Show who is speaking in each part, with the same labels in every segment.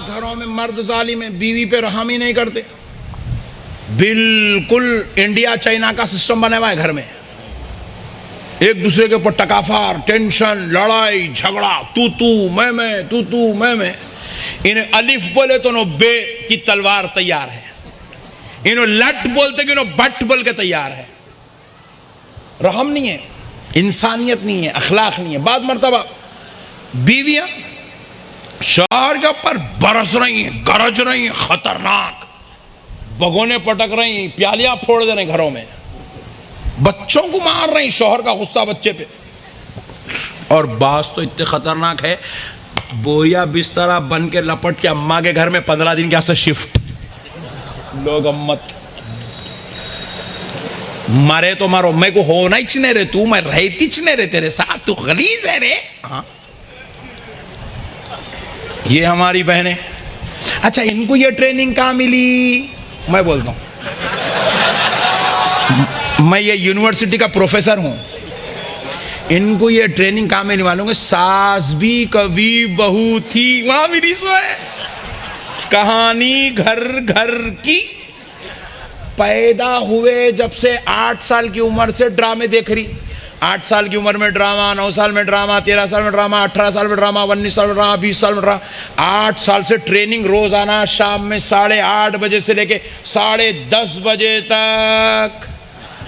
Speaker 1: घरों में मर्द जालिम है, बीवी पे रहम ही नहीं करते। बिल्कुल इंडिया चाइना का सिस्टम बना हुआ है घर में, एक दूसरे के ऊपर टकाफार, टेंशन, लड़ाई झगड़ा, तू तू मैं, तू तू मैं। इन्हें अलिफ बोले तो नो बे की तलवार तैयार है, इन्हों लट बोलते कि इन्हों बट बोल के तैयार है। रहम नहीं है, इंसानियत नहीं है, अखलाक नहीं है। बाद मर्तबा बीवियां शौहर के ऊपर बरस रही हैं, गरज रही हैं, खतरनाक भगोने पटक रही, प्यालियां फोड़ दे रहे घरों में, बच्चों को मार रही, शौहर का गुस्सा बच्चे पे। और बास तो इतने खतरनाक है, बोरिया बिस्तरा बन के लपट के अम्मा के घर में 15 दिन के वास्ते शिफ्ट। लोग अम्मत मरे तो मारो, मैं को होना ही नहीं रे, तू मैं रहती नहीं रे तेरे साथ, तू गलीज है रे। हाँ, ये हमारी बहनें। अच्छा, इनको ये ट्रेनिंग कहाँ मिली? मैं बोलता हूं, मैं ये यूनिवर्सिटी का प्रोफेसर हूं, इनको ये ट्रेनिंग कहाँ मिली मालूम है? सास भी कभी बहू थी, वहां मिली। सो है कहानी घर घर की। पैदा हुए जब से 8 साल की उम्र से ड्रामे देख रही। 8 साल की उम्र में ड्रामा, 9 साल में ड्रामा, 13 साल में ड्रामा, 18 साल में ड्रामा, 19 साल में ड्रामा, 20 साल में ड्रामा। 8 साल से ट्रेनिंग रोजाना शाम में 8:30 बजे से लेके 10:30 बजे तक।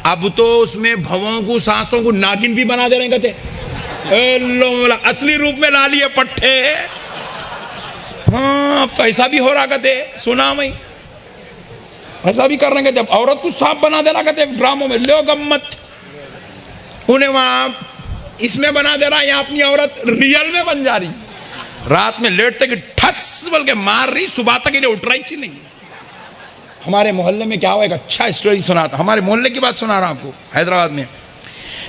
Speaker 1: अब तो उसमें भवों को, सांसों को नागिन भी बना दे रहे कहते, असली रूप में ला लिए पट्टे। हाँ, पैसा भी हो रहा कहते, सुना मैं, ऐसा भी कर रहे हैं। जब औरत को सांप बना देना कहते ड्रामों में, लो गम्मत, उन्हें वहां इसमें बना दे रहा, यहाँ अपनी औरत रियल में बन जा रही। रात में लेटते कि ठस बोल के मार रही, सुबह तक इन्हें उठ रही नहीं। हमारे मोहल्ले में क्या हुआ, एक अच्छा स्टोरी सुनाता, हमारे मोहल्ले की बात सुना रहा हूं आपको। हैदराबाद में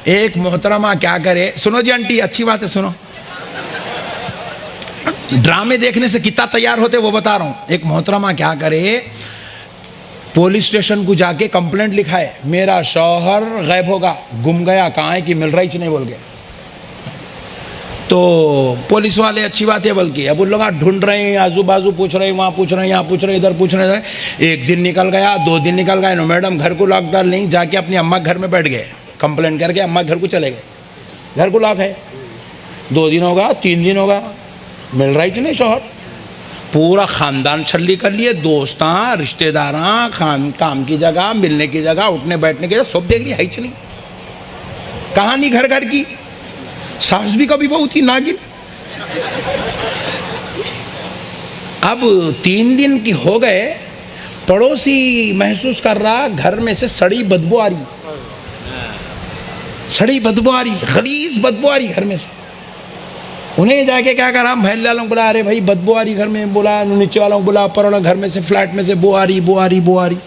Speaker 1: एक मोहतरमा क्या करे, सुनो जी आंटी, अच्छी बात है सुनो। ड्रामे देखने से कितना तैयार होते वो बता रहा हूं। एक मोहतरमा क्या करे, पुलिस स्टेशन को जाके कंप्लेंट लिखाए, मेरा शौहर गायब होगा, गुम गया, कहाँ है कि मिल रहा ही नहीं बोल के। तो पुलिस वाले अच्छी बात है बल्कि, अब उन लोग ढूंढ रहे हैं, आजू बाजू पूछ रहे हैं, वहाँ पूछ रहे हैं, यहाँ पूछ रहे हैं, इधर पूछ रहे हैं। 1 दिन निकल गया, 2 दिन निकल गए, नो मैडम घर को लॉक डाल नहीं, जाके अपनी अम्मा घर में बैठ गए, कंप्लेंट करके अम्मा घर को चले गए, घर को लॉक है। 2 दिन होगा, 3 दिन होगा, मिल रहा ही नहीं शौहर। पूरा खानदान छल्ली कर लिए, दोस्तां, रिश्तेदारां, काम की जगह, मिलने की जगह, उठने बैठने की जगह, सब देख लिया, है ही नहीं। कहानी घर घर की। सास भी कभी बहू थी नागिन। अब 3 दिन की हो गए, पड़ोसी महसूस कर रहा घर में से सड़ी बदबू आ रही, सड़ी बदबू आ रही, गलीज बदबू आ रही घर में से। उन्हें जाके क्या करा, महल्ले वालों को बोला, अरे भाई बदबू आ रही घर में, बोला नीचे वालों को बोला, ऊपर वालों घर में से, फ्लैट में से बो आ रही, बो आ रही, बो आ रही।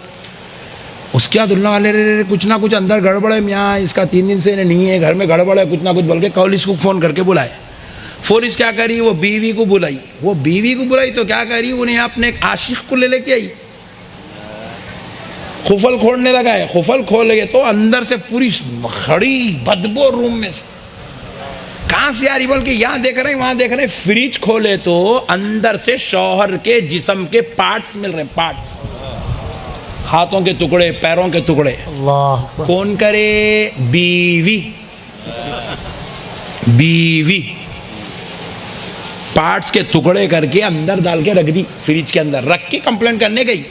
Speaker 1: उसके बाद दुल्ला वाले रे कुछ ना कुछ अंदर गड़बड़ है मियाँ, इसका 3 दिन से नहीं है, घर में गड़बड़ है, कुछ ना कुछ बोल के पुलिस को फ़ोन करके बुलाए। पुलिस क्या करी, वो बीवी को बुलाई। वो बीवी को बुलाई तो क्या करी, उन्हें अपने एक आशिक को ले लेके आई, खुफल खोलने लगा है। खुफल खोले तो अंदर से पूरी खड़ी बदबू रूम में से, कहां से आ रही बोल के, यहां देख रहे हैं, वहां देख रहे हैं। फ्रिज खोले तो अंदर से शौहर के जिस्म के पार्ट्स मिल रहे हैं, पार्ट्स, हाथों के टुकड़े, पैरों के टुकड़े। अल्लाह, कौन करे, बीवी। बीवी पार्ट्स के टुकड़े करके अंदर डाल के रख दी, फ्रिज के अंदर रख के कंप्लेंट करने गई,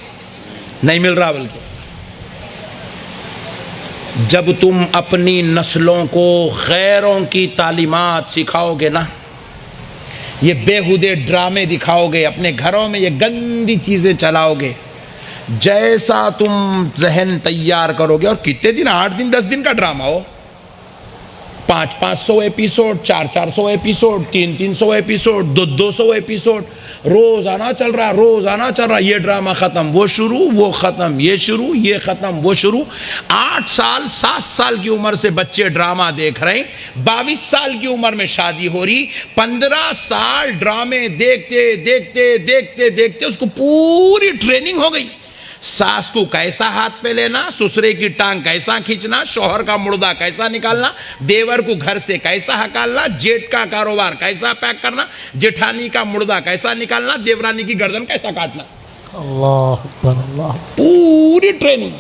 Speaker 1: नहीं मिल रहा। बल्कि जब तुम अपनी नस्लों को गैरों की तालीमात सिखाओगे ना, ये बेहुदे ड्रामे दिखाओगे, अपने घरों में ये गंदी चीजें चलाओगे, जैसा तुम जहन तैयार करोगे, और कितने दिन, 8 दिन 10 दिन का ड्रामा हो, 500-500 एपिसोड, 400-400 एपिसोड, 300-300 एपिसोड, 200-200 एपिसोड, रोज आना चल रहा, रोज आना चल रहा। ये ड्रामा खत्म, वो शुरू, वो खत्म, ये शुरू, ये खत्म, वो शुरू। 8 साल 7 साल की उम्र से बच्चे ड्रामा देख रहे हैं, 22 साल की उम्र में शादी हो रही, 15 साल ड्रामे देखते देखते देखते देखते उसको पूरी ट्रेनिंग हो गई। सास को कैसा हाथ पे लेना, ससुरे की टांग कैसा खींचना, शौहर का मुर्दा कैसा निकालना, देवर को घर से कैसा हकालना, जेठ का कारोबार कैसा पैक करना, जेठानी का मुर्दा कैसा निकालना, देवरानी की गर्दन कैसा काटना।
Speaker 2: अल्लाह अकबर, अल्लाह।
Speaker 1: पूरी ट्रेनिंग।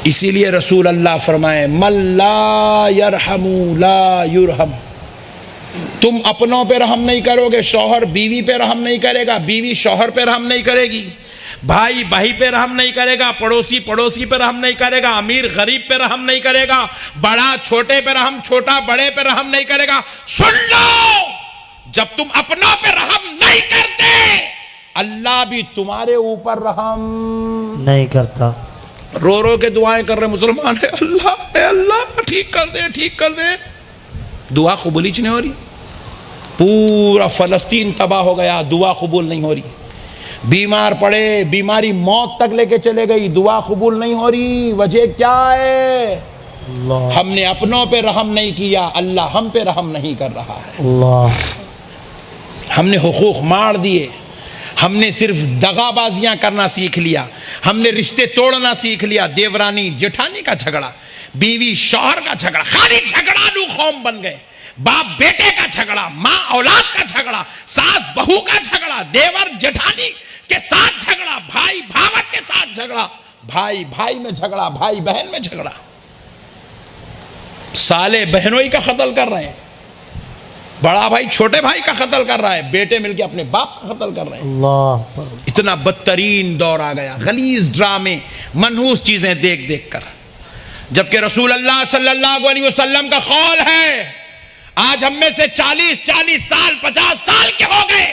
Speaker 1: इसीलिए रसूल अल्लाह फरमाए मल्ला यरहमु ला युरहम। तुम अपनों पे रहम नहीं करोगे, शौहर बीवी पे रहम नहीं करेगा, बीवी शौहर पे रहम नहीं करेगी, भाई भाई पे रहम नहीं करेगा, पड़ोसी पड़ोसी पे रहम नहीं करेगा, अमीर गरीब पे रहम नहीं करेगा, बड़ा छोटे पे रहम, छोटा बड़े पे रहम नहीं करेगा। सुन लो, जब तुम अपनों पे रहम नहीं करते, अल्लाह भी तुम्हारे ऊपर रहम
Speaker 2: नहीं करता।
Speaker 1: रो रो के दुआएं कर रहे मुसलमान है, अल्लाह ठीक कर दे, ठीक कर दे। दुआ कबूल ही नहीं हो रही। पूरा फलस्तीन तबाह हो गया, दुआ कबूल नहीं हो रही। बीमार पड़े, बीमारी मौत तक लेके चले गई, दुआ कबूल नहीं हो रही। वजह क्या है? हमने अपनों पे रहम नहीं किया, अल्लाह हम पे रहम नहीं कर रहा है।
Speaker 2: अल्लाह।
Speaker 1: हमने हुकूक मार दिए, हमने सिर्फ दगाबाजियां करना सीख लिया, हमने रिश्ते तोड़ना सीख लिया। देवरानी जेठानी का झगड़ा, बीवी शौहर का झगड़ा, खाली झगड़ालू कौम बन गए। बाप बेटे का झगड़ा, माँ औलाद का झगड़ा, सास बहू का झगड़ा, देवर जेठानी के साथ झगड़ा, भाई भावत के साथ झगड़ा, भाई भाई में झगड़ा, भाई बहन में झगड़ा, साले बहनोई का कत्ल कर रहे हैं, बड़ा भाई छोटे भाई का कत्ल कर रहा है, बेटे मिलके अपने बाप का कत्ल कर रहे हैं।
Speaker 2: अल्लाह।
Speaker 1: इतना बदतरीन दौर आ गया, गलीज ड्रामे, मनहूस चीजें देख देख कर। जबकि रसूल अल्लाह सल्लल्लाहु अलैहि वसल्लम का कौल है, आज हम में से 40 साल 50 साल के हो गए,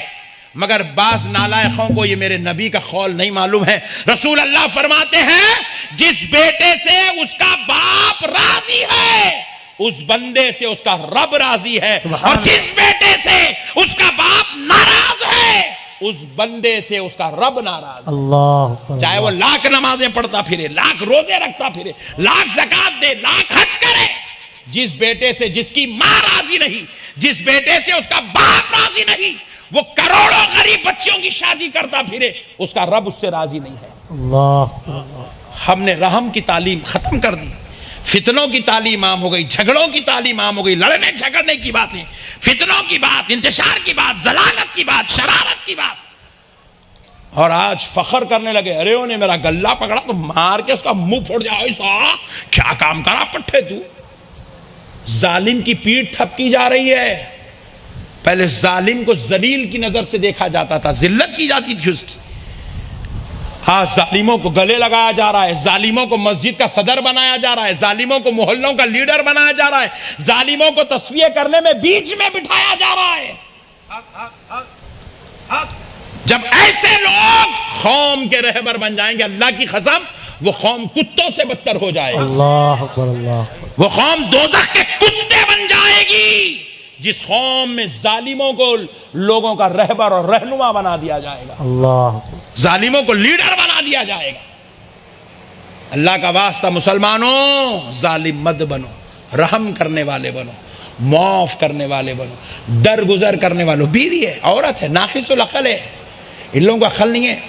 Speaker 1: मगर बास नालायकों को ये मेरे नबी का कौल नहीं मालूम है। रसूल अल्लाह फरमाते हैं, जिस बेटे से उसका बाप राजी है, उस बंदे से उसका रब राजी है, और जिस बेटे से उसका बाप नाराज है, उस बंदे से उसका रब नाराज।
Speaker 2: अल्लाह।
Speaker 1: चाहे वो लाख नमाजें पढ़ता फिरे, लाख रोजे रखता फिरे, लाख ज़कात दे, लाख हज करे, जिस बेटे से जिसकी मां राजी नहीं, जिस बेटे से उसका बाप राजी नहीं, वो करोड़ों गरीब बच्चियों की शादी करता फिरे, उसका रब उससे राजी नहीं है।
Speaker 2: अल्लाह।
Speaker 1: हमने रहम की तालीम खत्म कर दी, फितनों की तालीम आम हो गई, झगड़ों की तालीम आम हो गई, लड़ने झगड़ने की बातें, फितनों की बात, इंतशार की बात, जलालत की बात, शरारत की बात। और आज फखर करने लगे, अरे उन्हें मेरा गल्ला पकड़ा तो मार के उसका मुंह फोड़ जाए, ऐसा क्या काम करा पट्टे तू। जालिम की पीठ थपकी जा रही है। पहले जालिम को जलील की नजर से देखा जाता था, जिल्लत की जाती थी उसकी। आज जालिमों को गले लगाया जा रहा है, जालिमों को मस्जिद का सदर बनाया जा रहा है, जालिमों को मोहल्लों का लीडर बनाया जा रहा है, जालिमों को तस्फिये करने में बीच में बिठाया जा रहा है। जब ऐसे लोग कौम के रहबर बन जाएंगे, अल्लाह की कसम, वो कौम कुत्तों से बदतर हो जाएगी।
Speaker 2: अल्लाह अकबर, अल्लाह।
Speaker 1: वो कौम दोज़ख के कुत्ते बन जाएगी, जिस कौम में जालिमों को लोगों का रहबर और रहनुमा बना दिया जाएगा,
Speaker 2: अल्लाह।
Speaker 1: जालिमों को लीडर बना दिया जाएगा। अल्लाह का वास्ता मुसलमानों, जालिम मत बनो, रहम करने वाले बनो, माफ करने वाले बनो, दरगुजर करने वालों। बीवी है, औरत है, नाकिसुल अक़ल है, इन लोगों का अक़ल नहीं है।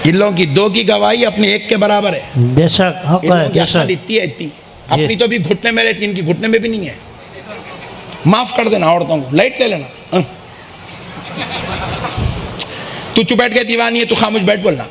Speaker 1: इन लोगों की दो की गवाही अपनी एक के बराबर है।
Speaker 2: बेशक हक है, बेशक।
Speaker 1: इतनी है, इतनी अपनी तो भी घुटने में रहती, इनकी घुटने में भी नहीं है। माफ कर देना औरतों को, लाइट ले लेना। तू चुप बैठ के दीवानी है, तू खामोश बैठ बोलना।